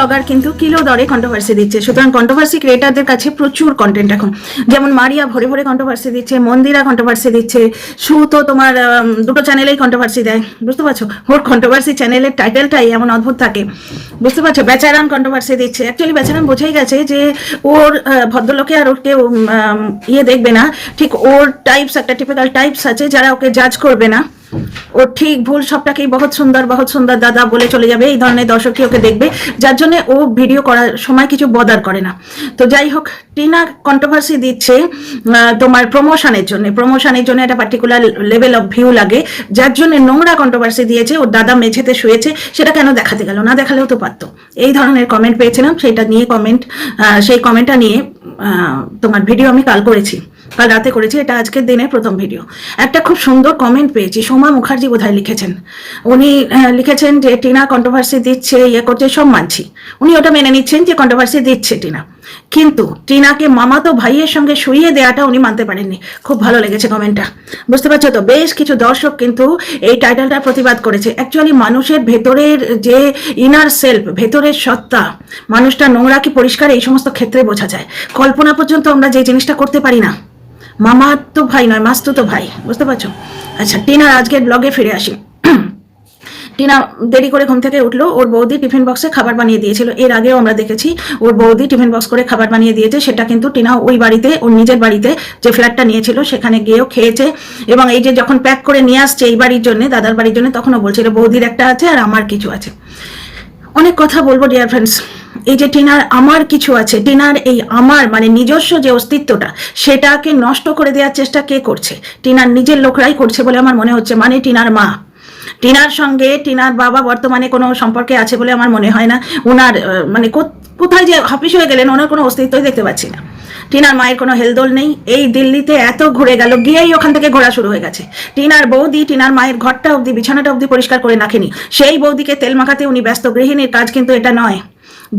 Blogger কিন্তু kilo দরে controversy দিচ্ছে, সুতরাং কন্ট্রোভার্সি ক্রিয়েটারদের কাছে প্রচুর কন্টেন্ট এখন। যেমন মারিয়া ভরে ভরে কন্ট্রোভার্সি দিচ্ছে, মন্দিরা কন্ট্রোভার্সি দিচ্ছে, সু তো তোমার দুটো চ্যানেলেই কন্ট্রোভার্সি দেয়, বুঝতে পারছো? ওর কন্ট্রোভার্সি চ্যানেলের টাইটেলটাই এমন অদ্ভুত থাকে, বুঝতে পারছো? বেচারাম কন্ট্রোভার্সি দিচ্ছে। অ্যাকচুয়ালি বেচারাম বোঝাই গেছে যে ওর ভদ্রলোকে আর ওর কেউ ইয়ে দেখবে না, ঠিক ওর টাইপস একটা টিপিক্যাল টাইপস আছে যারা ওকে জাজ করবে না, ও ঠিক ভুল সবটাকেই বহুত সুন্দর দাদা বলে চলে যাবে, এই ধরনের দর্শকই ওকে দেখবে, যার জন্য ও ভিডিও করার সময় কিছু বদার করে না। তো যাই হোক, টিনা কন্ট্রোভার্সি দিচ্ছে তোমার প্রমোশনের জন্য একটা পার্টিকুলার লেভেল অফ ভিউ লাগে, যার জন্য নোংরা কন্ট্রোভার্সি দিয়েছে। ওর দাদা মেঝেতে শুয়েছে, সেটা কেন দেখাতে গেল? না দেখালেও তো পারতো। এই ধরনের কমেন্ট পেয়েছিলাম, সেই কমেন্টটা নিয়ে তোমার ভিডিও আমি কাল রাতে করেছি, এটা আজকের দিনের প্রথম ভিডিও। একটা খুব সুন্দর কমেন্ট পেয়েছি, সোমা মুখার্জি বোধহয় লিখেছেন। উনি লিখেছেন যে টিনা কন্ট্রোভার্সি দিচ্ছে, ইয়ে করছে, সব মানছি। উনি ওটা মেনে নিচ্ছেন যে কন্ট্রোভার্সি দিচ্ছে টিনা, কিন্তু টিনাকে মামাতো ভাইয়ের সঙ্গে শুইয়ে দেওয়াটা উনি মানতে পারেননি। খুব ভালো লেগেছে কমেন্টটা, বুঝতে পারছো তো? বেশ কিছু দর্শক কিন্তু এই টাইটেলটার প্রতিবাদ করেছে। অ্যাকচুয়ালি মানুষের ভেতরের যে ইনার সেলফ, ভেতরের সত্তা, মানুষটা নোংরা কি পরিষ্কার, এই সমস্ত ক্ষেত্রে বোঝা যায়। কল্পনা পর্যন্ত আমরা যে জিনিসটা করতে পারি না। মামা তো ভাই নয়, মাস্তুতো ভাই, বুঝতে পারছো? আচ্ছা, টিনার আজকের ব্লগে ফিরে আসি। টিনা দেরি করে ঘুম থেকে উঠলো, ওর বৌদি টিফিন বক্সে খাবার বানিয়ে দিয়েছিল। এর আগেও আমরা দেখেছি ওর বৌদি টিফিন বক্স করে খাবার বানিয়ে দিয়েছে, সেটা কিন্তু টিনা ওই বাড়িতে, ওর নিজের বাড়িতে যে ফ্ল্যাটটা নিয়েছিল সেখানে গিয়েও খেয়েছে। এবং এই যে যখন প্যাক করে নিয়ে আসছে এই বাড়ির জন্য, দাদার বাড়ির জন্য, তখনও বলছিল বৌদির একটা আছে আর আমার কিছু আছে। অনেক কথা বলবো ডিয়ার ফ্রেন্ডস। এই যে টিনার আমার কিছু আছে, টিনার এই আমার মানে নিজস্ব যে অস্তিত্বটা, সেটাকে নষ্ট করে দেওয়ার চেষ্টা কে করছে? টিনার নিজের লোকরাই করছে বলে আমার মনে হচ্ছে। মানে টিনার মা, টিনার সঙ্গে টিনার বাবা বর্তমানে কোনো সম্পর্কে আছে বলে আমার মনে হয় না। ওনার মানে কোথায় যে হাফিস হয়ে গেলেন, ওনার কোনো অস্তিত্বই দেখতে পাচ্ছি না। টিনার মায়ের কোনো হেলদোল নেই। এই দিল্লিতে এত ঘুরে গেল, গিয়েই ওখান থেকে ঘোরা শুরু হয়ে গেছে। টিনার বৌদি টিনার মায়ের ঘরটা অবধি, বিছানাটা অবধি পরিষ্কার করে রাখেনি। সেই বৌদিকে তেল মাখাতে উনি ব্যস্ত। গৃহিণীর কাজ কিন্তু এটা নয়।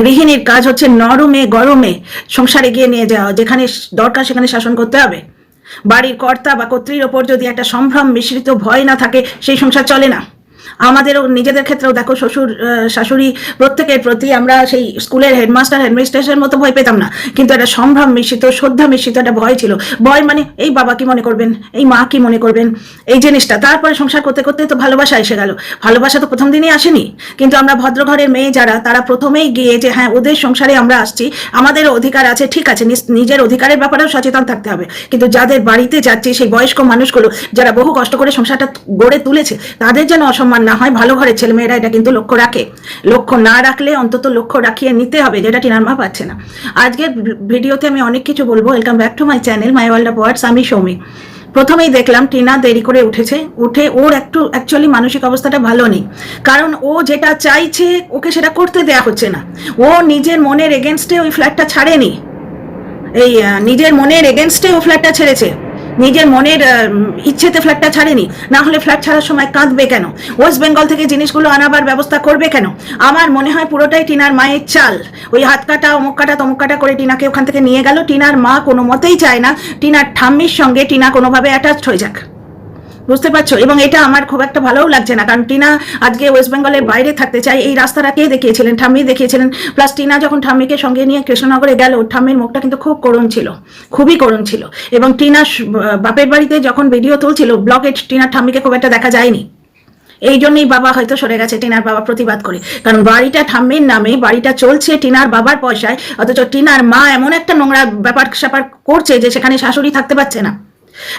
গৃহিণীর কাজ হচ্ছে নরমে গরমে সংসারে গিয়ে নিয়ে যাওয়া, যেখানে দরকার সেখানে শাসন করতে হবে। বাড়ির কর্তা বা কর্ত্রীর ওপর যদি একটা সম্ভ্রম মিশ্রিত ভয় না থাকে, সেই সংসার চলে না। আমাদেরও নিজেদের ক্ষেত্রেও দেখো, শ্বশুর শাশুড়ি প্রত্যেকের প্রতি আমরা সেই স্কুলের হেডমাস্টার হেডমিস্ট্রেসের মতো ভয় পেতাম না, কিন্তু একটা সম্ভ্রম মিশ্রিত, শ্রদ্ধা মিশ্রিত একটা ভয় ছিল। ভয় মানে এই বাবা কি মনে করবেন, এই মা কি মনে করবেন, এই জিনিসটা। তারপরে সংসার করতে করতে তো ভালোবাসা এসে গেল। ভালোবাসা তো প্রথম দিনই আসেনি, কিন্তু আমরা ভদ্রঘরের মেয়ে যারা, তারা প্রথমেই গিয়ে যে হ্যাঁ ওদের সংসারে আমরা আসছি, আমাদেরও অধিকার আছে, ঠিক আছে, নিজের অধিকারের ব্যাপারেও সচেতন থাকতে হবে। কিন্তু যাদের বাড়িতে যাচ্ছি, সেই বয়স্ক মানুষগুলো যারা বহু কষ্ট করে সংসারটা গড়ে তুলেছে, তাদের যেন অসম্মান না হয়। ভালো ঘরের ছেলেমেয়েরা এটা কিন্তু লক্ষ্য রাখে। লক্ষ্য না রাখলে অন্তত লক্ষ্য রাখিয়ে নিতে হবে, যেটা টিনার মা পাচ্ছে না। আজকের ভিডিওতে আমি অনেক কিছু বলবো। Welcome back to my channel my world of words. আমি সৌমি। প্রথমেই দেখলাম টিনা দেরি করে উঠে ওর একটু অ্যাকচুয়ালি মানসিক অবস্থাটা ভালো নেই, কারণ ও যেটা চাইছে ওকে সেটা করতে দেয়া হচ্ছে না। ও নিজের মনের এগেনস্টে ওই ফ্ল্যাটটা ছাড়েনি, এই নিজের মনের এগেনস্টে ও ফ্ল্যাটটা ছেড়েছে, নিজের মনের ইচ্ছেতে ফ্ল্যাটটা ছাড়েনি। না হলে ফ্ল্যাট ছাড়ার সময় কাঁদবে কেন? ওয়েস্ট বেঙ্গল থেকে জিনিসগুলো আনাবার ব্যবস্থা করবে কেন? আমার মনে হয় পুরোটাই টিনার মায়ের চাল। ওই হাত কাটা, অমুক কাটা, তমুক কাটা করে টিনাকে ওখান থেকে নিয়ে গেল। টিনার মা কোনো মতেই চায় না টিনার ঠাম্মির সঙ্গে টিনা কোনোভাবে অ্যাটাচড হয়ে যাক, বুঝতে পারছো? এবং এটা আমার খুব একটা ভালোও লাগছে না, কারণ টিনা আজকে ওয়েস্ট বেঙ্গলের বাইরে থাকতে চাই। এই রাস্তাটা কে দেখিয়েছিলেন? ঠাম্মি দেখিয়েছিলেন। প্লাস টিনা যখন ঠাম্মিকে সঙ্গে নিয়ে কৃষ্ণনগরে গেল, ঠাম্মির মুখটা কিন্তু খুব করুণ ছিল, খুবই করুণ ছিল। এবং টিনা বাপের বাড়িতে যখন ভিডিও তুলছিল ব্লগে, টিনার ঠাম্মিকে খুব একটা দেখা যায়নি। এই জন্যই বাবা হয়তো সরে গেছে, টিনার বাবা প্রতিবাদ করে। কারণ বাড়িটা ঠাম্মির নামে, বাড়িটা চলছে টিনার বাবার পয়সায়, অথচ টিনার মা এমন একটা নোংরা ব্যাপার স্যাপার করছে যে সেখানে শাশুড়ি থাকতে পারছে না।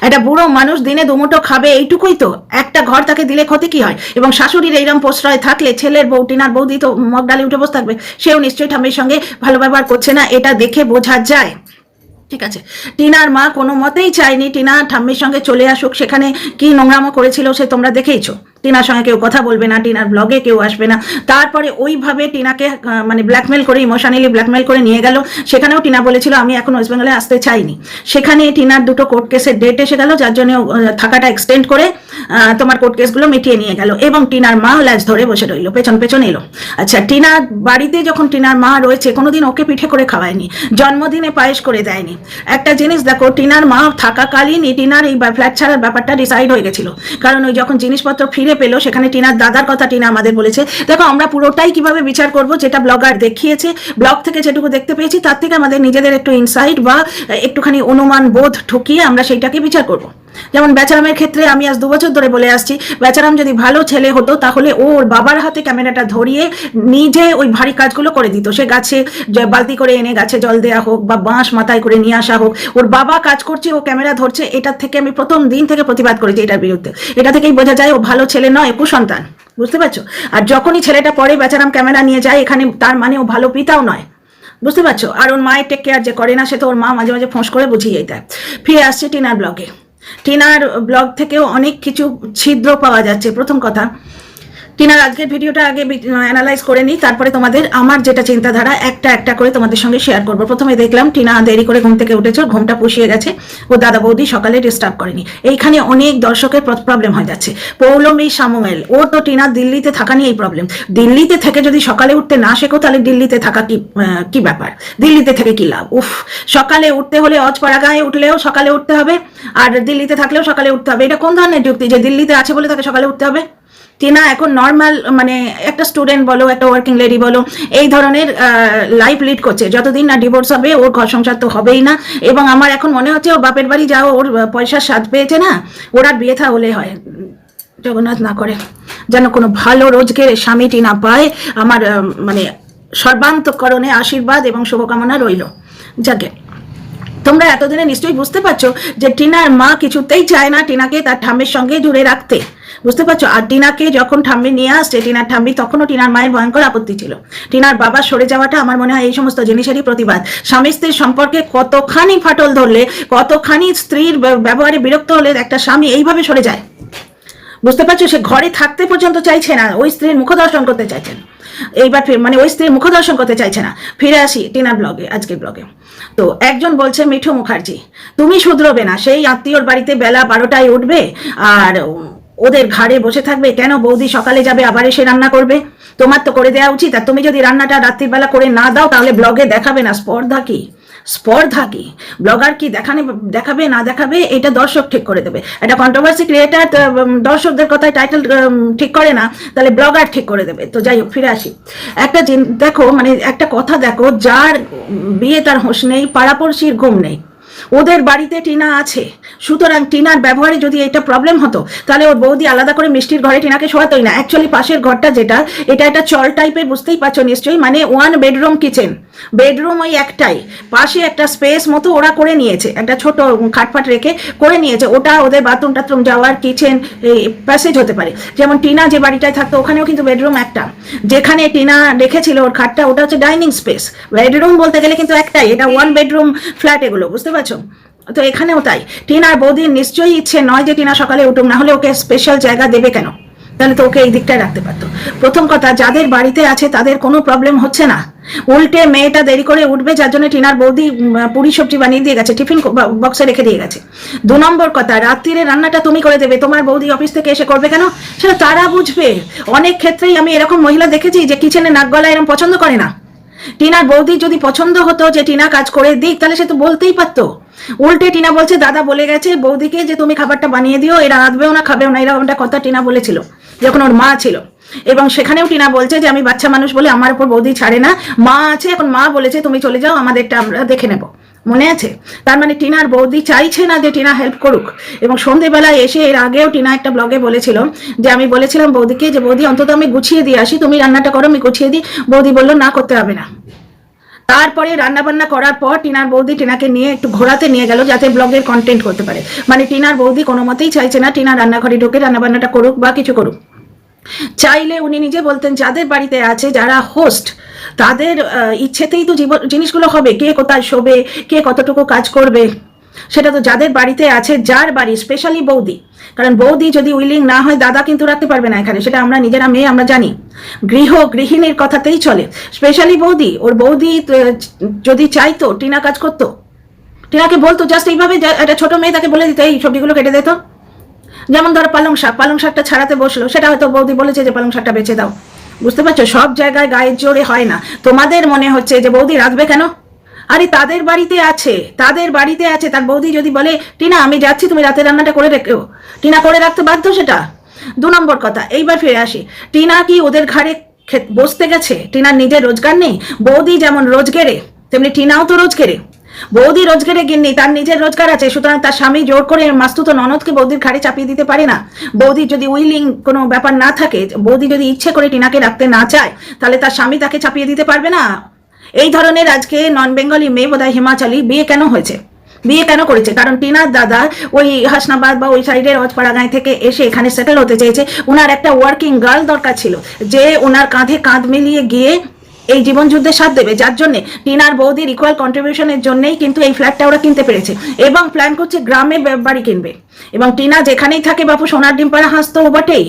একটা বুড়ো মানুষ দিনে দুমুঠো খাবে, এইটুকুই তো। একটা ঘর তাকে দিলে ক্ষতি কি হয়? এবং শাশুড়ির এইরকম প্রশ্রয় থাকলে ছেলের বউ, টিনার বৌদি তো মগ ডালে উঠে বসে থাকবে। সেও নিশ্চয়ই ঠাম্মির সঙ্গে ভালো ব্যবহার করছে না, এটা দেখে বোঝা যায়। ঠিক আছে, টিনার মা কোনো মতেই চায়নি টিনা ঠাম্মির সঙ্গে চলে আসুক। সেখানে কি নোংরামো করেছিল সে তোমরা দেখেইছো। টিনার সঙ্গে কেউ কথা বলবে না, টিনার ব্লগে কেউ আসবে না। তারপরে ওইভাবে টিনাকে মানে ব্ল্যাকমেল করে, ইমোশনালি ব্ল্যাকমেল করে নিয়ে গেল। সেখানেও টিনা বলেছিল আমি এখন ওয়েস্ট বেঙ্গলে আসতে চাইনি। সেখানে টিনার দুটো কোর্ট কেসের ডেট এসে গেল, যার জন্য থাকাটা এক্সটেন্ড করে তোমার কোর্ট কেসগুলো মিটিয়ে নিয়ে গেল। এবং টিনার মা ল্যাজ ধরে বসে রইল, পেছন পেছন এলো। আচ্ছা, টিনার বাড়িতে যখন টিনার মা রয়েছে, কোনোদিন ওকে পিঠে করে খাওয়ায়নি, জন্মদিনে পায়েস করে দেয়নি। একটা জিনিস দেখো, টিনার মা থাকাকালীনই টিনার এই ফ্ল্যাট ছাড়ার ব্যাপারটা ডিসাইড হয়ে গেছিল। কারণ ওই যখন জিনিসপত্র ফিরে পেলো, সেখানে টিনার দাদার কথা টিনা আমাদের বলেছে। দেখো আমরা পুরোটাই কিভাবে বিচার করব, যেটা ব্লগার দেখিয়েছে, ব্লগ থেকে যেটুকু দেখতে পেয়েছি তার থেকে আমাদের নিজেদের একটু ইনসাইট বা একটুখানি অনুমান বোধ ঠকিয়ে আমরা সেইটাকে বিচার করব। যেমন বেচারামের ক্ষেত্রে আমি আজ 2 বছর ধরে বলে আসছি, বেচারাম যদি ভালো ছেলে হতো তাহলে ওর বাবার হাতে ক্যামেরাটা ধরিয়ে নিজে ওই ভারী কাজগুলো করে দিত। সে গাছে বালতি করে এনে গাছে জল দেওয়া হোক বা বাঁশ মাথায় করে নিয়ে আসা হোক, ওর বাবা কাজ করছে, ও ক্যামেরা ধরছে, এটার থেকে আমি প্রথম দিন থেকে প্রতিবাদ করেছি এটার বিরুদ্ধে। এটা থেকেই বোঝা যায় ও ভালো ছেলে নয়, কুসন্তান, বুঝতে পারছো? আর যখনই ছেলেটা পরে বেচারাম ক্যামেরা নিয়ে যায়, এখানে তার মানে ও ভালো পিতাও নয়, বুঝতে পারছো? আর ওর মায়ের টেক কেয়ার যে করে না, সে তো ওর মা মাঝে মাঝে ফোঁস করে বুঝিয়ে দেয়। ফিরে আসছে টিনার ব্লগে। টিনার ব্লগ থেকেও অনেক কিছু ছিদ্র পাওয়া যাচ্ছে। প্রথম কথা, টিনার আজকের ভিডিওটা আগে অ্যানালাইজ করে নিই, তারপরে তোমাদের আমার যেটা চিন্তাধারা একটা একটা করে তোমাদের সঙ্গে শেয়ার করবো। প্রথমে দেখলাম টিনা দেরি করে ঘুম থেকে উঠেছে, ঘুমটা পুষিয়ে গেছে, ও দাদা বৌদি সকালে ডিস্টার্ব করেনি। এইখানে অনেক দর্শকের প্রবলেম হয়ে যাচ্ছে। পৌলমী সামুয়েল, ও তো টিনা দিল্লিতে থাকা নিয়ে এই প্রবলেম। দিল্লিতে থেকে যদি সকালে উঠতে না শেখো তাহলে দিল্লিতে থাকা কি ব্যাপার? দিল্লিতে থেকে কি লাভ? উফ, সকালে উঠতে হলে অজপাড়া গায়ে উঠলেও সকালে উঠতে হবে, আর দিল্লিতে থাকলেও সকালে উঠতে হবে। এটা কোন ধরনের যুক্তি যে দিল্লিতে আছে বলে তাকে সকালে উঠতে হবে? টিনা এখন নর্মাল, মানে একটা স্টুডেন্ট বলো, একটা ওয়ার্কিং লেডি বলো, এই ধরনের লাইফ লিড করছে। যতদিন না ডিভোর্স হবে ওর ঘর সংসার তো হবেই না। এবং আমার এখন মনে হচ্ছে ও বাপের বাড়ি যাও, ওর পয়সার স্বাদ পেয়েছে না, ওর আর বিয়ে থা হলে হয়, জগন্নাথ না করে যেন কোনো ভালো রোজগের স্বামী টিনা পায়। আমার মানে সর্বান্তকরণে আশীর্বাদ এবং শুভকামনা রইল। যাকে তোমরা এতদিনে নিশ্চয়ই বুঝতে পারছো যে টিনার মা কিছুতেই চায় না টিনাকে তার ঠাম্মির সঙ্গে জুড়ে রাখতে, বুঝতে পারছো? আর টিনাকে যখন ঠাম্মি নিয়ে আসছে টিনার ঠাম্মি, তখনও টিনার মায়ের ভয়ঙ্কর আপত্তি ছিল। টিনার বাবা সরে যাওয়াটা আমার মনে হয় এই সমস্ত জিনিসেরই প্রতিবাদ। স্বামী স্ত্রীর সম্পর্কে কতখানি ফাটল ধরলে, কতখানি স্ত্রীর ব্যবহারে বিরক্ত হলে একটা স্বামী এইভাবে সরে যায়, বুঝতে পারছো? সে ঘরে থাকতে পর্যন্ত চাইছে না, ওই স্ত্রীর মুখ দর্শন করতে চাইছেন। এইবার মানে ওই স্ত্রীর মুখ দর্শন করতে চাইছে না। ফিরে আসি টিনার ব্লগে, আজকের ব্লগে। তো একজন বলছে, মিঠু মুখার্জি তুমি শুধরবে না, সেই আত্মীয়র বাড়িতে বেলা 12টায় উঠবে আর ওদের ঘাড়ে বসে থাকবে কেন? বৌদি সকালে যাবে আবার এসে রান্না করবে, তোমার তো করে দেওয়া উচিত। আর তুমি যদি রান্নাটা রাত্রিবেলা করে না দাও তাহলে ব্লগে দেখাবে না। স্পর্ধা কি? স্পর্ধা কি? ব্লগার কি দেখাবে না দেখাবে এটা দর্শক ঠিক করে দেবে। একটা কন্ট্রোভার্সি ক্রিয়েটার দর্শকদের কথায় টাইটেল ঠিক করে না, তাহলে ব্লগার ঠিক করে দেবে। তো যাই হোক, ফিরে আসি। একটা দেখো, মানে একটা কথা দেখো, যার বিয়ে তার হোশ নেই, পাড়াপড়শির ঘুম নেই। ওদের বাড়িতে টিনা আছে, সুতরাং টিনার ব্যবহারে যদি এটা প্রবলেম হতো তাহলে ওর বৌদি আলাদা করে মিষ্টির ঘরে টিনাকে শোয়াতোই না। অ্যাকচুয়ালি পাশের ঘরটা যেটা, এটা একটা চল টাইপের, বুঝতেই পারছো নিশ্চয়ই, মানে 1 বেডরুম কিচেন, বেডরুম ওই একটাই, পাশে একটা স্পেস মতো ওরা করে নিয়েছে, একটা ছোট খাটফাট রেখে করে নিয়েছে। ওটা ওদের বাথরুম টাথরুম যাওয়ার, কিচেন, প্যাসেজ হতে পারে। যেমন টিনা যে বাড়িটায় থাকতো ওখানেও কিন্তু বেডরুম একটা, যেখানে টিনা রেখেছিল ওর খাটটা ওটা হচ্ছে ডাইনিং স্পেস। বেডরুম বলতে গেলে কিন্তু একটাই, এটা 1 বেডরুম ফ্ল্যাট এগুলো, বুঝতে পারছো? তো এখানেও তাই। টিনার বৌদির নিশ্চয়ই ইচ্ছে নয় যে টিনা সকালে উঠুক, না হলে ওকে স্পেশাল জায়গা দেবে কেন? তাহলে তো ওকে এই দিকটায় রাখতে পারতো। প্রথম কথা, যাদের বাড়িতে আছে তাদের কোনো প্রবলেম হচ্ছে না, উল্টে মেয়েটা দেরি করে উঠবে যার জন্য টিনার বৌদি পুরি সবজি বানিয়ে দিয়ে গেছে, টিফিন বক্সে রেখে দিয়ে গেছে। 2 নম্বর কথা, রাত্রিরে রান্নাটা তুমি করে দেবে, তোমার বৌদি অফিস থেকে এসে করবে কেন? সেটা তারা বুঝবে। অনেক ক্ষেত্রেই আমি এরকম মহিলা দেখেছি যে কিচেনে নাক গলা এরকম পছন্দ করে না। টিনার বৌদির যদি পছন্দ হতো যে টিনা কাজ করে দিক, তাহলে সে তো বলতেই পারতো। উল্টে টিনা বলছে দাদা বলে গেছে বৌদিকে যে তুমি খাবারটা বানিয়ে দিও, এরা রাঁধবেও না খাবেও না, এরকম একটা কথা টিনা বলেছিল যখন ওর মা ছিল। এবং সেখানেও টিনা বলছে যে আমি বাচ্চা মানুষ বলে আমার উপর বৌদি ছাড়ে না, মা আছে, এখন মা বলেছে তুমি চলে যাও, আমাদেরটা আমরা দেখে নেব। মনে আছে? তার মানে টিনার বৌদি চাইছে না যে টিনা হেল্প করুক। এবং সন্ধেবেলায় এসে, এর আগেও টিনা একটা ব্লগে বলেছিল যে আমি বলেছিলাম বৌদিকে যে বৌদি অন্তত আমি গুছিয়ে দিয়ে আসি, তুমি রান্নাটা করো আমি গুছিয়ে দিই। বৌদি বললো না, করতে হবে না। তারপরে রান্নাবান্না করার পর টিনার বৌদি টিনাকে নিয়ে একটু ঘোরাতে নিয়ে গেল যাতে ব্লগের কন্টেন্ট করতে পারে। মানে টিনার বৌদি কোনো মতেই চাইছে না টিনা রান্নাঘরে ঢুকে রান্নাবান্নাটা করুক বা কিছু করুক। চাইলে উনি নিজে বলতেন যাদের বাড়িতে আছে, যারা হোস্ট, তাদের ইচ্ছেতেই তো জিনিসগুলো হবে, কে কোথায় শোবে, কে কতটুকু কাজ করবে, সেটা তো যাদের বাড়িতে আছে, যার বাড়ি, স্পেশালি বৌদি। কারণ বৌদি যদি উইলিং না হয় দাদা কিন্তু রাখতে পারবে না এখানে, সেটা আমরা নিজেরা মেয়ে আমরা জানি। গৃহিণীর কথাতেই চলে। স্পেশালি বৌদি, ওর বৌদি যদি চাইতো টিনা কাজ করতো, টিনাকে বলতো জাস্ট এইভাবে, একটা ছোট মেয়ে তাকে বলে দিত এই সবজিগুলো কেটে দিত। যেমন ধরো পালং শাকটা ছাড়াতে বসলো, সেটা হয়তো বৌদি বলেছে যে পালং শাকটা বেঁচে দাও। বুঝতে পারছো? সব জায়গায় গায়ের জোরে হয় না। তোমাদের মনে হচ্ছে যে বৌদি রাঁধবে কেন? আরে তাদের বাড়িতে আছে, তার বৌদি যদি বলে টিনা আমি যাচ্ছি তুমি রাতের রান্নাটা করে রেখো, টিনা করে রাখতে বাধ্য সেটা। নম্বর কথা, এইবার ফিরে আসি, টিনা কি ওদের ঘাড়ে বসতে গেছে? টিনার নিজের রোজগার নেই? বৌদি যেমন রোজগেরে তেমনি টিনাও তো রোজগেরে। বৌদি রোজগারে গিন্নি, তার নিজের রোজগার আছে, সুতরাং তার স্বামী জোর করে মাস্তুত ননদকে বৌদির ঘাড়ে চাপিয়ে দিতে পারে না। বৌদির যদি উইলিং কোনো ব্যাপার না থাকে, বৌদি যদি ইচ্ছে করে টিনাকে রাখতে না চায়, তাহলে তার স্বামী তাকে চাপিয়ে দিতে পারবে না। এই ধরনের আজকে নন বেঙ্গলি মেয়ে বোধহয় হিমাচলি বিয়ে কেন হয়েছে, বিয়ে কেন করেছে? কারণ টিনার দাদা ওই হাসনাবাদ বা ওই সাইডের অজপাড়াগাঁয় থেকে এসে এখানে সেটেল হতে চেয়েছে। ওনার একটা ওয়ার্কিং গার্ল দরকার ছিল, যে ওনার কাঁধে কাঁধ মিলিয়ে গিয়ে এই জীবন যুদ্ধে সাথ দেবে, যার জন্য টিনার বৌদির ইকুয়াল কন্ট্রিবিউশনের জন্যই কিন্তু এই ফ্ল্যাটটা ওরা কিনতে পেরেছে এবং প্ল্যান করছে গ্রামে বাড়ি কিনবে। এবং টিনা যেখানেই থাকে বাপু সোনার ডিম পাড়া হাঁস তো বটেই।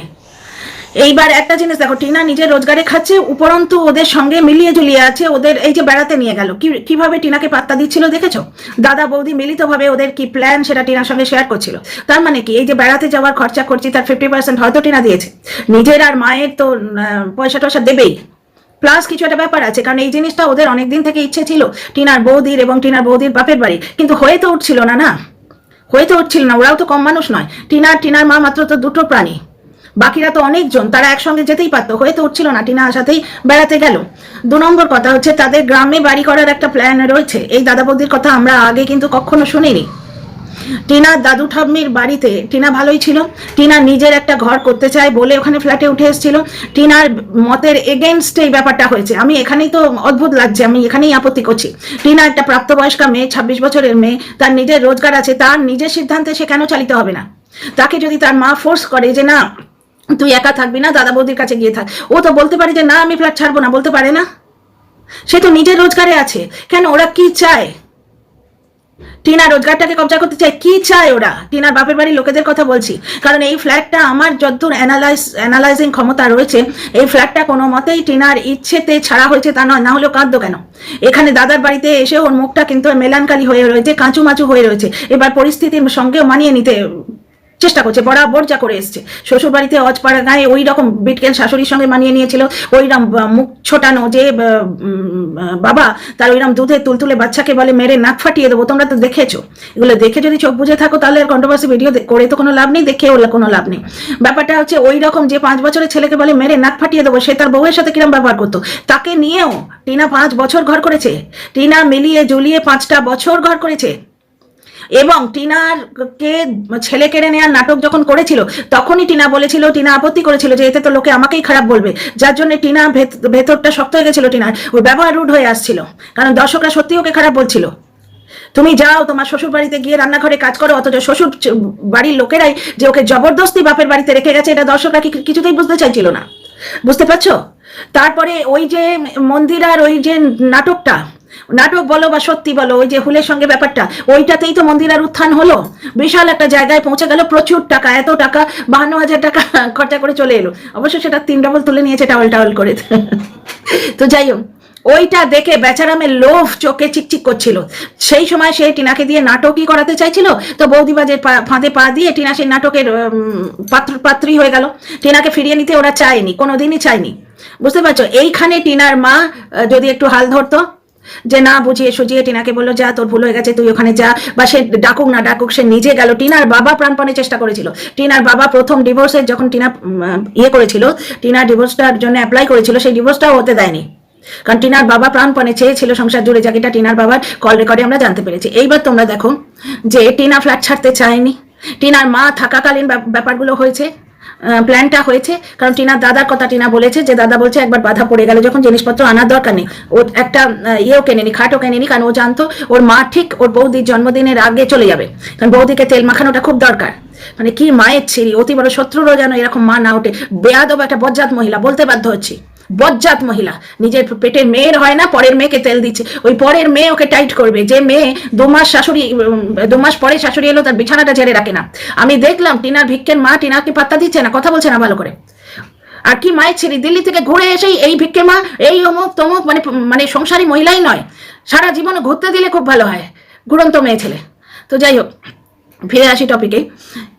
এইবার একটা জিনিস দেখো, টিনা নিজের রোজগারে খাচ্ছে, উপরন্তু ওদের সঙ্গে মিলিয়ে ঝুলিয়ে আছে। ওদের এই যে বেড়াতে নিয়ে গেল, কিভাবে টিনাকে পাত্তা দিচ্ছিল দেখেছো? দাদা বৌদি মিলিতভাবে ওদের কি প্ল্যান সেটা টিনার সঙ্গে শেয়ার করছিল। তার মানে কি, এই যে বেড়াতে যাওয়ার খরচা করছি তার 50% হয়তো টিনা দিয়েছে, নিজের আর মায়ের তো পয়সা টয়সা দেবেই, প্লাস কিছু একটা ব্যাপার আছে। কারণ এই জিনিসটা ওদের অনেকদিন থেকে ইচ্ছে ছিল, টিনার বৌদির এবং টিনার বৌদির বাপের বাড়ি, কিন্তু হয়ে তো উঠছিল না, হয়ে তো উঠছিল না। ওরাও তো কম মানুষ নয়, টিনার মা মাত্র তো দুটো প্রাণী, বাকিরা তো অনেকজন, তারা একসঙ্গে যেতেই পারতো, হয়ে তো উঠছিল না। টিনার সাথেই বেড়াতে গেল। 2 নম্বর কথা হচ্ছে, তাদের গ্রামে বাড়ি করার একটা প্ল্যান রয়েছে। এই দাদা বৌদির কথা আমরা আগে কিন্তু কখনো শুনিনি। টিনার দাদু ঠাম্মির বাড়িতে টিনা ভালোই ছিল, টিনা নিজের একটা ঘর করতে চায় বলে ওখানে ফ্ল্যাটে উঠে এসেছিল। টিনার মতের এগেনস্ট এই ব্যাপারটা হয়েছে। আমি এখানেই তো অদ্ভুত লাগছে, আমি এখানেই আপত্তি করছি। টিনা একটা প্রাপ্তবয়স্কা মেয়ে, 26 বছরের মেয়ে, তার নিজের রোজগার আছে, তার নিজের সিদ্ধান্তে সে কেন চালিত হবে না? তাকে যদি তার মা ফোর্স করে যে না তুই একা থাকবি না, দাদা বৌদির কাছে গিয়ে থাক, ও তো বলতে পারে যে না আমি ফ্ল্যাট ছাড়বো না, বলতে পারে না? সে তো নিজের রোজগারে আছে। কেন ওরা কি চায়? টিনা রোজগারটাকে কবজা করতে চায়, কি চায় ওরা? টিনার বাপের বাড়ির লোকেদের কথা বলছি, কারণ এই ফ্ল্যাটটা আমার যতদূর অ্যানালাইজিং ক্ষমতা রয়েছে, এই ফ্ল্যাটটা কোনো মতেই টিনার ইচ্ছেতে ছাড়া হয়েছে তা নয়, না হলেও কাঁদতো কেন? এখানে দাদার বাড়িতে এসে ওর মুখটা কিন্তু মেলানকালি হয়ে রয়েছে, কাঁচুমাচু হয়ে রয়েছে। এবার পরিস্থিতির সঙ্গেও মানিয়ে নিতে চেষ্টা করছে, বরাবর যা করে এসছে। শ্বশুর বাড়িতে অজপাড়া গায়ে ওই রকম বিটকেল শাশুড়ির সঙ্গে মানিয়ে নিয়েছিল, ওইরকম মুখ ছোটানো, যে বাবা তার ওইরকম দুধে তুলতুলে বাচ্চাকে বলে মেরে নাক ফাটিয়ে দেবো। তোমরা তো দেখেছো, এগুলো দেখে যদি চোখ বুঝে থাকো তাহলে আর কন্ট্রোভার্সি ভিডিও করে তো কোনো লাভ নেই, দেখে ওগুলো কোনো লাভ নেই। ব্যাপারটা হচ্ছে ওই রকম, যে 5 বছরের ছেলেকে বলে মেরে নাক ফাটিয়ে দেবো, সে তার বউয়ের সাথে কিরম ব্যবহার করতো। তাকে নিয়েও টিনা 5 বছর ঘর করেছে, টিনা মিলিয়ে জুলিয়ে 5টা বছর ঘর করেছে। এবং টিনার কে ছেলে কেড়ে নেওয়ার নাটক যখন করেছিল তখনই টিনা বলেছিল, টিনা আপত্তি করেছিল যে এতে তো লোকে আমাকেই খারাপ বলবে, যার জন্য টিনা ভেতরটা শক্ত হয়ে গেছিল। টিনার ওর ব্যবহার রুড হয়ে আসছিল, কারণ দর্শকরা সত্যি ওকে খারাপ বলছিল। তুমি যাও তোমার শ্বশুর বাড়িতে গিয়ে রান্নাঘরে কাজ করো, অথচ শ্বশুর বাড়ির লোকেরাই যে ওকে জবরদস্তি বাপের বাড়িতে রেখে গেছে, এটা দর্শকরা কিছুতেই বুঝতে চাইছিল না। বুঝতে পারছো? তারপরে ওই যে মন্দিরার ওই যে নাটক বলো বা সত্যি বলো, ওই যে হুলের সঙ্গে ব্যাপারটা, ওইটাতেই তো মন্দিরার উত্থান হলো, বিশাল একটা জায়গায় পৌঁছে গেল, প্রচুর টাকা, এত টাকা 52,000 টাকা খরচা করে চলে এলো। অবশ্য সেটা 3 ডবল তুলে নিয়েছে টাওয়াল করে। তো যাই হোক, ওইটা দেখে বেচারামের লোভ চোখে চিকচিক করছিল। সেই সময় সে টিনাকে দিয়ে নাটকই করাতে চাইছিল, তো বৌদিবাজের ফাঁদে পা দিয়ে টিনা সেই নাটকের পাত্রী হয়ে গেল। টিনাকে ফিরিয়ে নিতে ওরা চায়নি, কোনোদিনই চায়নি। বুঝতে পারছো? এইখানে টিনার মা যদি একটু হাল ধরতো, যে না বুঝিয়ে সুঝিয়ে টিনাকে বললো যা তোর ভুল হয়ে গেছে, তুই ওখানে যা, বা সে ডাকুক না ডাকুক সে নিজে গেল। টিনার বাবা প্রাণপণে চেষ্টা করেছিল। টিনার বাবা প্রথম ডিভোর্সের যখন টিনা করেছিল, টিনার ডিভোর্সটার জন্য অ্যাপ্লাই করেছিল, সেই ডিভোর্সটাও হতে দেয়নি, কারণ টিনার বাবা প্রাণপণে চেয়েছিল সংসার জুড়ে যাক। এটা টিনার বাবার কল রেকর্ডে আমরা জানতে পেরেছি। এইবার তোমরা দেখো যে টিনা ফ্ল্যাট ছাড়তে চায়নি, টিনার মা থাকাকালীন ব্যাপারগুলো হয়েছে, প্ল্যানটা হয়েছে। কারণ টিনার দাদার কথা টিনা বলেছে, যে দাদা বলছে একবার বাধা পড়ে গেল যখন জিনিসপত্র আনার দরকার নেই, ও একটা ইয়েও কেনেনি, খাটও কেনেনি, কারণ ও জানতো ওর মা ঠিক ওর বৌদির জন্মদিনের আগে চলে যাবে, কারণ বৌদিকে তেল মাখানোটা খুব দরকার। মানে কি মায়ের ছিরি, অতি বড় শত্রুরও যেন এরকম মা না ওঠে। বেয়াদব একটা বজ্জাত মহিলা, বলতে বাধ্য হচ্ছি, বজ্জাত মহিলা। নিজের পেটের মেয়ের হয় না, পরের মেয়েকে তেল দিচ্ছে। ওই পরের মেয়ে ওকে টাইট করবে, যে মেয়ে 2 মাস পরে শাশুড়ি এলো তার বিছানাটা ঝেড়ে রাখে না। আমি দেখলাম টিনার ভিক্ষের মা টিনাকে পাত্তা দিচ্ছে না, কথা বলছে না ভালো করে। আর কি মায়ের ছেড়ে দিল্লি থেকে ঘুরে এসেই এই ভিক্ষে মা, এই অমুক তমুক, মানে সংসারী মহিলাই নয়, সারা জীবন ঘুরতে দিলে খুব ভালো হয়, ঘুরন্ত মেয়ে ছেলে। তো যাই হোক, ফিরে আসি টপিকে।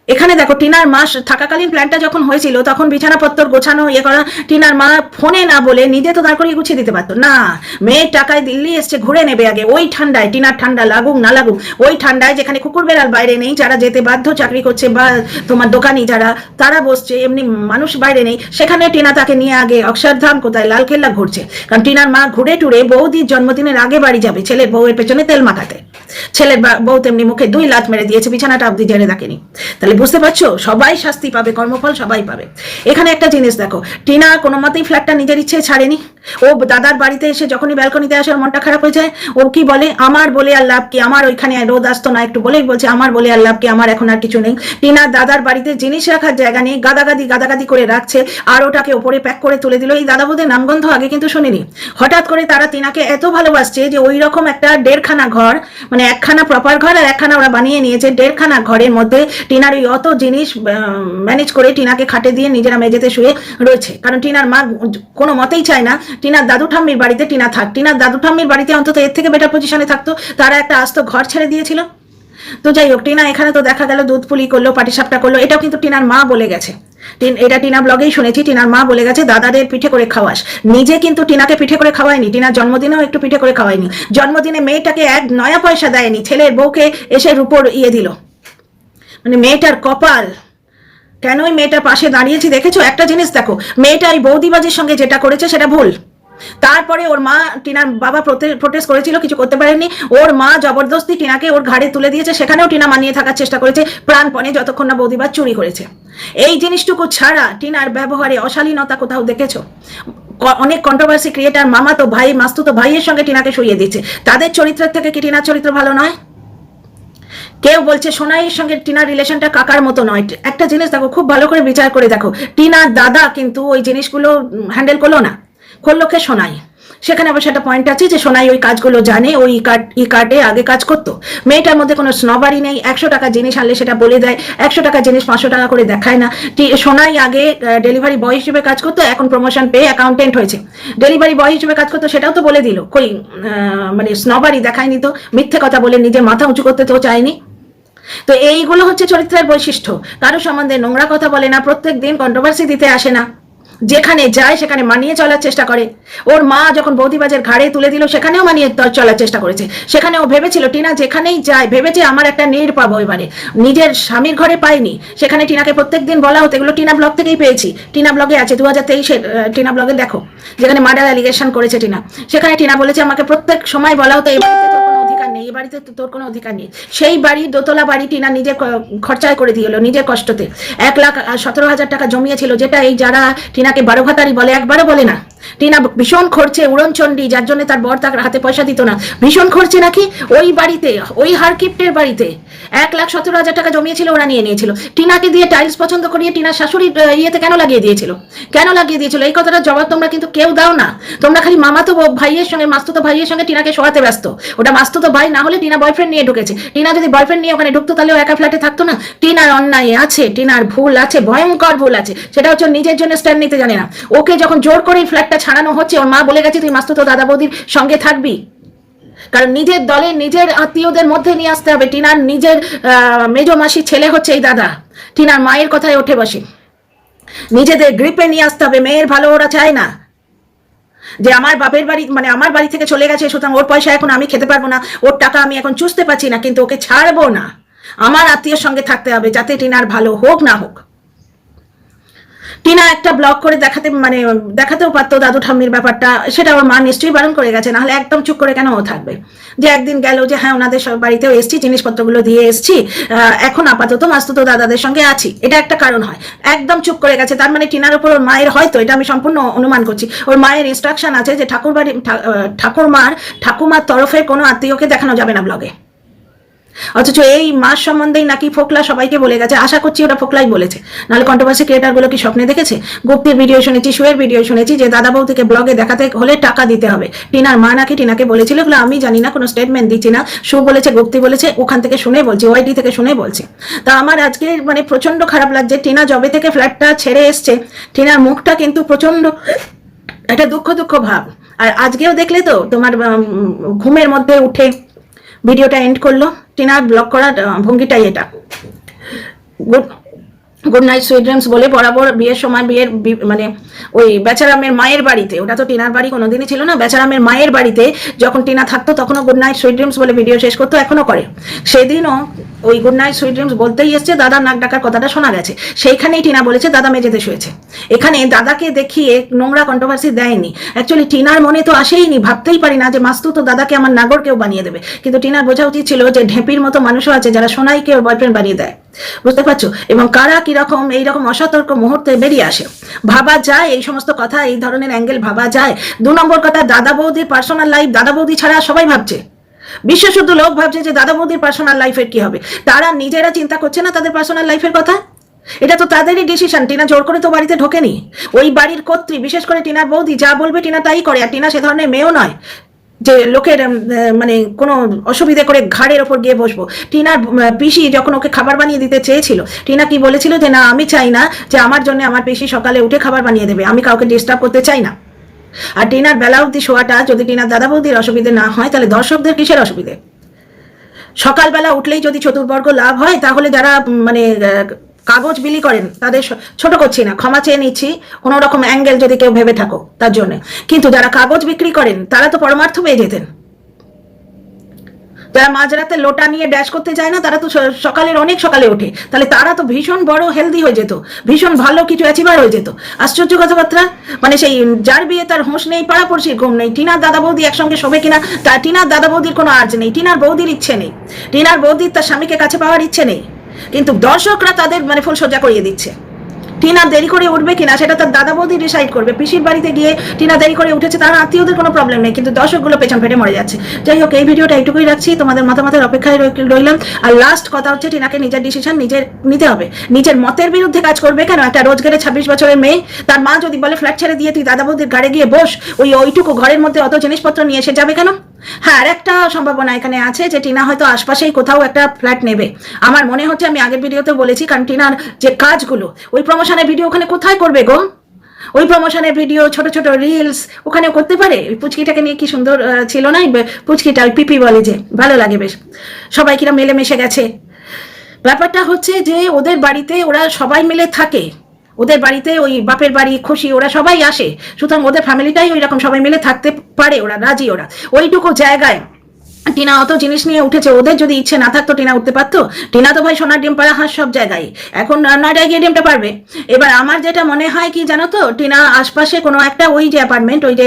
এখানে দেখো টিনার মা থাকাকালীন প্ল্যানটা যখন হয়েছিল তখন বিছানাপত্র গোছানো ইয়ে করা, টিনার মা ফোনে না বলে নিজে তো দাঁড় করিয়ে গুছিয়ে দিতে পারতো না। মেয়ের টাকায় দিল্লি এসছে, ঘুরে নেবে আগে, ওই ঠান্ডায়, টিনার ঠান্ডা লাগুক না লাগুক, ওই ঠান্ডায় যেখানে কুকুর বেড়াল বাইরে নেই, যারা যেতে বাধ্য চাকরি করছে বা তোমার দোকানি যারা তারা বসছে, এমনি মানুষ বাইরে নেই, সেখানে টিনা তাকে নিয়ে আগে অক্ষরধাম কোথায় লালকেল্লা ঘুরছে। কারণ টিনার মা ঘুরে টুরে বৌদির জন্মদিনের আগে বাড়ি যাবে ছেলের বউয়ের পেছনে তেল মাখাতে। ছেলের বউ তেমনি মুখে 2 লাত মেরে দিয়েছে, বিছানাটা অব্দি জেনে দেখেনি। তাহলে বুঝতে পারছো, সবাই শাস্তি পাবে, কর্মফল সবাই পাবে। এখানে একটা জিনিস দেখো, টিনা কোনো মতেই ফ্ল্যাটটা নিজের ইচ্ছে ছাড়েনি। ও দাদার বাড়িতে এসে যখনই ব্যালকনিতে আসে ওর মনটা খারাপ হয়ে যায়। ও কি বলে, আমার বলে আর লাভ কি, আমার ওইখানে রোদ আসতো না, একটু বলেই বলছে আমার বলে আর লাভ কি, আমার এখন আর কিছু নেই। টিনা দাদার বাড়িতে জিনিস রাখার জায়গা নেই, গাদাগাদি করে রাখছে, আর ওটাকে ওপরে প্যাক করে তুলে দিল। এই দাদাবোধের নামগন্ধ আগে কিন্তু শুনিনি। হঠাৎ করে তারা টিনাকে এত ভালোবাসছে যে ওই রকম একটা 1.5খানা ঘর, মানে 1খানা প্রপার ঘর আর 1খানা ওরা বানিয়ে নিয়েছে, 1.5খানা ঘরের মধ্যে টিনার ওই অত জিনিস ম্যানেজ করে টিনাকে খাটে দিয়ে নিজেরা মেঝেতে শুয়ে রয়েছে। কারণ টিনার মা কোনো মতেই চায় না টিনার দাদু ঠাম্মির বাড়িতে টিনা থাক। টিনার দাদু ঠাম্মির বাড়িতে অন্তত এর থেকে বেটার পজিশনে থাকতো, তারা একটা আস্ত ঘর ছেড়ে দিয়েছিল। তো যাই হোক, টিনা এখানে তো দেখা গেল দুধ পুলি করলো, পাটিসাপটা করলো, এটাও কিন্তু টিনার মা বলে গেছে। এটা টিনা ব্লগেই শুনেছি, টিনার মা বলে গেছে দাদাদের পিঠে করে খাওয়াস। নিজে কিন্তু টিনাকে পিঠে করে খাওয়ায়নি, টিনার জন্মদিনেও একটু পিঠে করে খাওয়ায়নি, জন্মদিনে মেয়েটাকে 1 নয়া পয়সা দেয়নি, ছেলের বউকে এসে রূপোর ইয়ে দিল। মানে মেয়েটার কপাল, কেন ওই মেয়েটার পাশে দাঁড়িয়েছি দেখেছো? একটা জিনিস দেখো, মেয়েটা ওই বৌদিবাজির সঙ্গে যেটা করেছে সেটা ভুল। তারপরে ওর মা, টিনার বাবা প্রোটেস্ট করেছিল, কিছু করতে পারেনি, ওর মা জবরদস্তি টিনাকে ওর ঘাড়ে তুলে দিয়েছে, সেখানেও টিনা মানিয়ে থাকার চেষ্টা করেছে প্রাণপণে, যতক্ষণ না বৌদিবাজ চুরি করেছে। এই জিনিসটুকু ছাড়া টিনার ব্যবহারে অশালীনতা কোথাও দেখেছো? অনেক কন্ট্রোভার্সি ক্রিয়েটার মামাতো ভাই, মাস্তুতো ভাইয়ের সঙ্গে টিনাকে শুইয়ে দিচ্ছে, তাদের চরিত্রের থেকে কি টিনার চরিত্র ভালো নয়? কেউ বলছে সোনাইয়ের সঙ্গে টিনার রিলেশনটা কাকার মতো নয়। একটা জিনিস দেখো, খুব ভালো করে বিচার করে দেখো, টিনার দাদা কিন্তু ওই জিনিসগুলো হ্যান্ডেল করলো না, করলো কে? সোনাই। সেখানে আবার সেটা পয়েন্ট আছে যে সোনাই ওই কাজগুলো জানে, ওই কার্ডে আগে কাজ করতো। মেয়েটার মধ্যে কোনো স্নবারি নেই, 100 টাকা জিনিস আনলে সেটা বলে দেয়, 100 টাকা জিনিস 500 টাকা করে দেখায় না। সোনাই আগে ডেলিভারি বয় হিসেবে কাজ করতো, এখন প্রমোশন পেয়ে অ্যাকাউন্টেন্ট হয়েছে। ডেলিভারি বয় হিসেবে কাজ করতো, সেটাও তো বলে দিল, কই মানে স্নবারি দেখায়নি তো, মিথ্যে কথা বলে নিজের মাথা উঁচু করতে তো চায়নি। তো এইগুলো হচ্ছে চরিত্রের বৈশিষ্ট্য। কারো সম্বন্ধে নোংরা কথা বলে না, প্রত্যেক দিন কন্ট্রোভার্সি দিতে আসে না, যেখানে যায় সেখানে মানিয়ে চলার চেষ্টা করে। ওর মা যখন বৌদিবাজের ঘাড়ে তুলে দিল সেখানেও মানিয়ে চলার চেষ্টা করেছে। সেখানে ও ভেবেছিল টিনা যেখানেই যায়, ভেবেছে আমার একটা নীড় পাবো এবারে, নিজের স্বামীর ঘরে পাইনি। সেখানে টিনাকে প্রত্যেকদিন বলা হতো, এগুলো টিনা ব্লগ থেকেই পেয়েছি, টিনা ব্লগে আছে 2023-এর টিনা ব্লগে দেখো, যেখানে মার্ডার অ্যালিগেশন করেছে টিনা। সেখানে টিনা বলেছে আমাকে প্রত্যেক সময় বলা হতো এই বাড়িতে তোর কোনো অধিকার নেই। সেই বাড়ি, দোতলা বাড়ি টিনা নিজের খরচায় করে দিল, নিজের কষ্টতে। 1,17,000 টাকা জমিয়েছিল, যেটা এই যারা টিনাকে 12 ভাতারি বলে একবারও বলে না। টিনা ভীষণ খরচে, উড়নচণ্ডী, যার জন্য তার বর তার হাতে পয়সা দিত না, ভীষণ খরচে নাকি ওই বাড়িতে, ওই হারকিপ্টের বাড়িতে 1,17,000 টাকা জমিয়েছিল, ওরা নিয়ে নিয়েছিল। টিনাকে দিয়ে টাইলস পছন্দ করিয়ে টিনার শাশুড়ির ইয়েতে কেন লাগিয়ে দিয়েছিল? এই কথাটা জবাব তোমরা কিন্তু কেউ দাও না। তোমরা খালি মামাতো ভাইয়ের সঙ্গে, মাস্তুতো ভাইয়ের সঙ্গে টিনাকে শোয়াতে ব্যস্ত। ওটা মাস্তুতো ভাই না হলে টিনা বয়ফ্রেন্ড নিয়ে ঢুকেছে। টিনা যদি বয়ফ্রেন্ড নিয়ে ওখানে ঢুকতো তাহলে ও একা ফ্ল্যাটে থাকতো না। টিনার অন্যায় আছে, টিনার ভুল আছে, ভয়ঙ্কর ভুল আছে, সেটা হচ্ছে নিজের জন্য স্ট্যান্ড নিতে জানে না। ওকে যখন জোর করে ফ্ল্যাটটা ছাড়ানো হচ্ছে, ওর মা বলে গেছে তুই মাস্তুতো দাদা বৌদির সঙ্গে থাকবি, কারণ নিজের দলে নিজের আত্মীয়দের মধ্যে নিয়ে আসতে হবে। টিনার নিজের মেজো মাসির ছেলে হচ্ছে এই দাদা, টিনার মায়ের কথায় ওঠে বসে, নিজেদের গ্রিপে নিয়ে আসতে হবে। মেয়ের ভালো ওরা চায় না যে আমার বাপের বাড়ি, মানে আমার বাড়ি থেকে চলে গেছে, সুতরাং ওর পয়সা এখন আমি খেতে পারবো না, ওর টাকা আমি এখন চুষতে পারছি না, কিন্তু ওকে ছাড়বো না, আমার আত্মীয়র সঙ্গে থাকতে হবে, যাতে টিনার ভালো হোক না হোক। টিনা একটা ব্লগ করে দেখাতেও পারতো দাদু ঠাম্মির ব্যাপারটা, সেটা ওর মা নিশ্চয়ই বারণ করে গেছে, নাহলে একদম চুপ করে কেন ও থাকবে? যে একদিন গেল যে হ্যাঁ ওনাদের সব বাড়িতেও এসছি, জিনিসপত্রগুলো দিয়ে এসছি, এখন আপাতত মাস্তুতো দাদাদের সঙ্গে আছি, এটা একটা কারণ হয়। একদম চুপ করে গেছে, তার মানে টিনার উপর ওর মায়ের, হয়তো এটা আমি সম্পূর্ণ অনুমান করছি, ওর মায়ের ইনস্ট্রাকশন আছে যে ঠাকুমার তরফের কোনো আত্মীয়কে দেখানো যাবে না ব্লগে। অথচ এই মাস সম্বন্ধেই নাকি ফোকলা সবাইকে বলে গেছে, আশা করছি ওটা ফোকলাই বলেছে, নাহলে কন্ট্রোভার্সি ক্রিয়েটারগুলো কি স্বপ্নে দেখেছে? গুপ্তির ভিডিও শুনেছি, শুয়ের ভিডিও শুনেছি যে দাদা বউ থেকে ব্লগে দেখাতে হলে টাকা দিতে হবে। টিনার মা নাকি টিনাকে বলেছিল, এগুলো আমি জানি না, কোনো স্টেটমেন্ট দিচ্ছি না, সু বলেছে, গুপ্তি বলেছে, ওখান থেকে শুনে বলছি, ওয়াইটি থেকে শুনে বলছি। তা আমার আজকে মানে প্রচন্ড খারাপ লাগছে, টিনা যবে থেকে ফ্ল্যাটটা ছেড়ে এসছে, টিনার মুখটা কিন্তু প্রচন্ড একটা দুঃখ ভাব। আর আজকেও দেখলে তো তোমার ঘুমের মধ্যে উঠে ভিডিওটা এন্ড করলো, টিনার ব্লগ করার ভঙ্গিটাই এটা। গুড নাইট সুইট ড্রিমস বলে বরাবর বিয়ের সময় মানে ওই বেচারামের মায়ের বাড়িতে, ওটা তো টিনার বাড়ি কোনোদিনই ছিল না, বেচারামের মায়ের বাড়িতে যখন টিনা থাকতো তখনও গুড নাইট সুইট ড্রিমস বলে ভিডিও শেষ করতো, এখনো করে। সেদিনও ওই গুড নাইট সুইট ড্রিমস বলতেই এসছে, দাদা নাক ডাকার কথাটা শোনা গেছে, সেইখানেই টিনা বলেছে দাদা মেঝেতে শুয়েছে। এখানে দাদাকে দেখিয়ে নোংরা কন্ট্রোভার্সি দেয়নি। অ্যাকচুয়ালি টিনার মনে তো আসেইনি, ভাবতেই পারি না যে মাস্তু তো দাদাকে আমার নাগর কেউ বানিয়ে দেবে, কিন্তু টিনার বোঝা উচিত ছিল যে ঢেপির মতো মানুষও আছে যারা সোনাইকে বয়ফ্রেন্ড বানিয়ে দেয়, বুঝতে পারছো? এবং কারা কিরকম এইরকম অসতর্ক মুহূর্তে বেরিয়ে আসে, ভাবা যায় এই সমস্ত কথা, এই ধরনের অ্যাঙ্গেল ভাবা যায়। 2 নম্বর কথা, দাদা বৌদির পার্সোনাল লাইফ দাদা বৌদি ছাড়া সবাই ভাবছে, বিশ্ব শুদ্ধ লোক ভাবছে যে দাদা বৌদির পার্সোনাল লাইফের কি হবে, তারা নিজেরা চিন্তা করছে না তাদের পার্সোনাল লাইফের কথা। এটা তো তাদেরই ডিসিশন, টিনা জোর করে তো বাড়িতে ঢোকেনি। ওই বাড়ির কর্ত্রী, বিশেষ করে টিনার বৌদি যা বলবে টিনা তাই করে, আর টিনা সে ধরনের মেয়েও নয় যে লোকের মানে কোনো অসুবিধে করে ঘাড়ের ওপর গিয়ে বসবো। টিনার পিসি যখন ওকে খাবার বানিয়ে দিতে চেয়েছিল, টিনা কি বলেছিল যে না আমি চাই না যে আমার জন্য আমার পিসি সকালে উঠে খাবার বানিয়ে দেবে, আমি কাউকে ডিস্টার্ব করতে চাই না। আর টিনার বেলা অবধি শোয়াটা যদি টিনার দাদা বৌদির অসুবিধে না হয়, তাহলে দর্শকদের কিসের অসুবিধে? সকালবেলা উঠলেই যদি চতুর্বর্গ লাভ হয়, তাহলে যারা মানে কাগজ বিলি করেন তাদের ছোট করছি না, ক্ষমা চেয়ে নিচ্ছি কোনো রকম অ্যাঙ্গেল যদি কেউ ভেবে থাকো তার জন্য, কিন্তু যারা কাগজ বিক্রি করেন তারা তো পরমার্থ পেয়ে যেতেন। যারা মাঝরাতে লোটা নিয়ে ড্যাশ করতে যায় না, তারা তো সকালের অনেক সকালে ওঠে, তাহলে তারা তো ভীষণ বড় হেলদি হয়ে যেত, ভীষণ ভালো কিছু অ্যাচিভার হয়ে যেত। আশ্চর্য কথাবার্তা, মানে সেই যার বিয়ে তার হোঁশ নেই, পাড়াপড়শির ঘুম নেই। টিনার দাদা বৌদি একসঙ্গে শোবে কিনা, তা টিনার দাদা বৌদির কোনো আর্জ নেই, টিনার বৌদির ইচ্ছে নেই, টিনার বৌদির তার স্বামীকে কাছে পাওয়ার ইচ্ছে নেই, কিন্তু দর্শকরা তাদের মানে ফুলসজ্জা করিয়ে দিচ্ছে। টিনা দেরি করে উঠবে কিনা সেটা তার দাদা বৌদি ডিসাইড করবে। পিসির বাড়িতে গিয়ে টিনা দেরি করে উঠেছে, তার আত্মীয়দের কোনো প্রবলেম নেই, কিন্তু দর্শকগুলো পেছন ফেটে মরে যাচ্ছে। যাই হোক, এই ভিডিওটা এইটুকুই রাখছি, তোমাদের মতামতের অপেক্ষায় রইলাম। আর লাস্ট কথা হচ্ছে, টিনাকে নিজের ডিসিশন নিজের নিতে হবে, নিজের মতের বিরুদ্ধে কাজ করবে কেন? একটা রোজগারে 26 বছরের মেয়ে, তার মা যদি বলে ফ্ল্যাট ছেড়ে দিয়ে তুই দাদা বৌদির গাড়ি গিয়ে বস, ওইটুকু ঘরের মধ্যে অত জিনিসপত্র নিয়ে এসে যাবে কেন? হ্যাঁ, আর একটা সম্ভাবনা এখানে আছে যে টিনা হয়তো আশপাশেই কোথাও একটা ফ্ল্যাট নেবে। আমার মনে হচ্ছে, আমি আগের ভিডিওতে বলেছি, কারণ টিনার যে কাজগুলো, ওই প্রমোশনের ভিডিও ওখানে কোথায় করবে গো? ওই প্রমোশনের ভিডিও, ছোট ছোট রিলস ওখানেও করতে পারে। ওই পুচকিটাকে নিয়ে কি সুন্দর ছিল না পুচকিটা, ওই পিপি বলে যে, ভালো লাগে বেশ, সবাই কিরা মিলেমিশে গেছে। ব্যাপারটা হচ্ছে যে ওদের বাড়িতে ওরা সবাই মিলে থাকে, ওদের বাড়িতে ওই বাপের বাড়ি খুশি ওরা সবাই আসে, সুতরাং ওদের ফ্যামিলিটাই ওই রকম সবাই মিলে থাকতে পারে, ওরা রাজি। ওরা ওইটুকু জায়গায় টিনা অত জিনিস নিয়ে উঠেছে, ওদের যদি ইচ্ছে না থাকতো টিনা উঠতে পারতো? টিনা তো ভাই সোনার ডিম পাড়া হাঁস সব জায়গায়, এখন নয়ডায় গিয়ে ডিমটা পারবে। এবার আমার যেটা মনে হয় কি জানো তো, টিনা আশপাশে কোনো একটা ওই যে অ্যাপার্টমেন্ট, ওই যে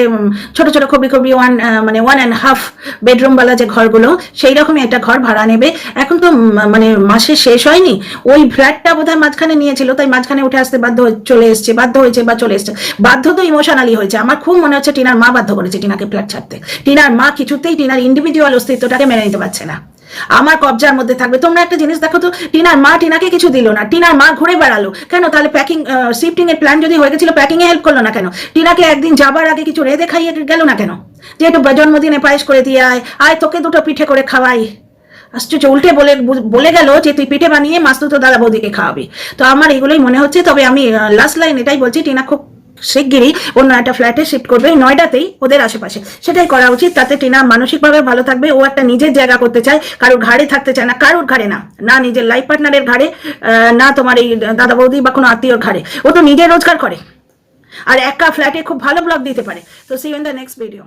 ছোট ছোট খুবই 1.5 বেডরুমওয়ালা যে ঘরগুলো, সেই রকমই একটা ঘর ভাড়া নেবে। এখন তো মানে মাসে শেষ হয়নি, ওই ফ্ল্যাটটা বোধহয় মাঝখানে নিয়েছিল, তাই মাঝখানে উঠে আসতে বাধ্য হয়েছে বা চলে এসছে। বাধ্য তো ইমোশনালি হয়েছে। আমার খুব মনে হচ্ছে টিনার মা বাধ্য করেছে টিনাকে ফ্ল্যাট ছাড়তে। টিনার মা কিছুতেই টিনার ইন্ডিভিজুয়াল অস্তিত্বটাকে মেনে নিতে পারছে না, আমার কবজার মধ্যে থাকবে। তোমরা একটা জিনিস দেখো তো, টিনার মা টিনাকে কিছু দিল না, টিনার মা ঘুরে বেড়ালো কেন? তাহলে প্যাকিং শিফটিং এর প্ল্যান যদি হয়ে গেছিল, প্যাকিং এ হেল্প করলো না কেন? টিনাকে একদিন যাবার আগে কিছু রেঁধে খাইয়ে গেল না কেন? যে একটু জন্মদিনে পায়েস করে দিয়ে আয় তোকে 2টো পিঠে করে খাওয়াই। আশ্চর্য, উল্টে বলে গেল যে তুই পিঠে বানিয়ে মাস্তুতো দাদা বৌদিকে খাওয়াবি। তো আমার এগুলোই মনে হচ্ছে। তবে আমি লাস্ট লাইন এটাই বলছি, টিনা খুব শিগগিরই অন্য একটা ফ্ল্যাটে শিফট করবে, নয়ডাতেই, ওদের আশেপাশে। সেটাই করা উচিত, তাতে টিনা মানসিকভাবে ভালো থাকবে। ও একটা নিজের জায়গা করতে চায়, কারোর ঘাড়ে থাকতে চায় না, কারোর ঘাড়ে না, না নিজের লাইফ পার্টনারের ঘাড়ে, না তোমার এই দাদা বৌদি বা কোনো আত্মীয়র ঘাড়ে। ও তো নিজে রোজগার করে আর একা ফ্ল্যাটে খুব ভালো ব্লগ দিতে পারে। তো see you in the next video.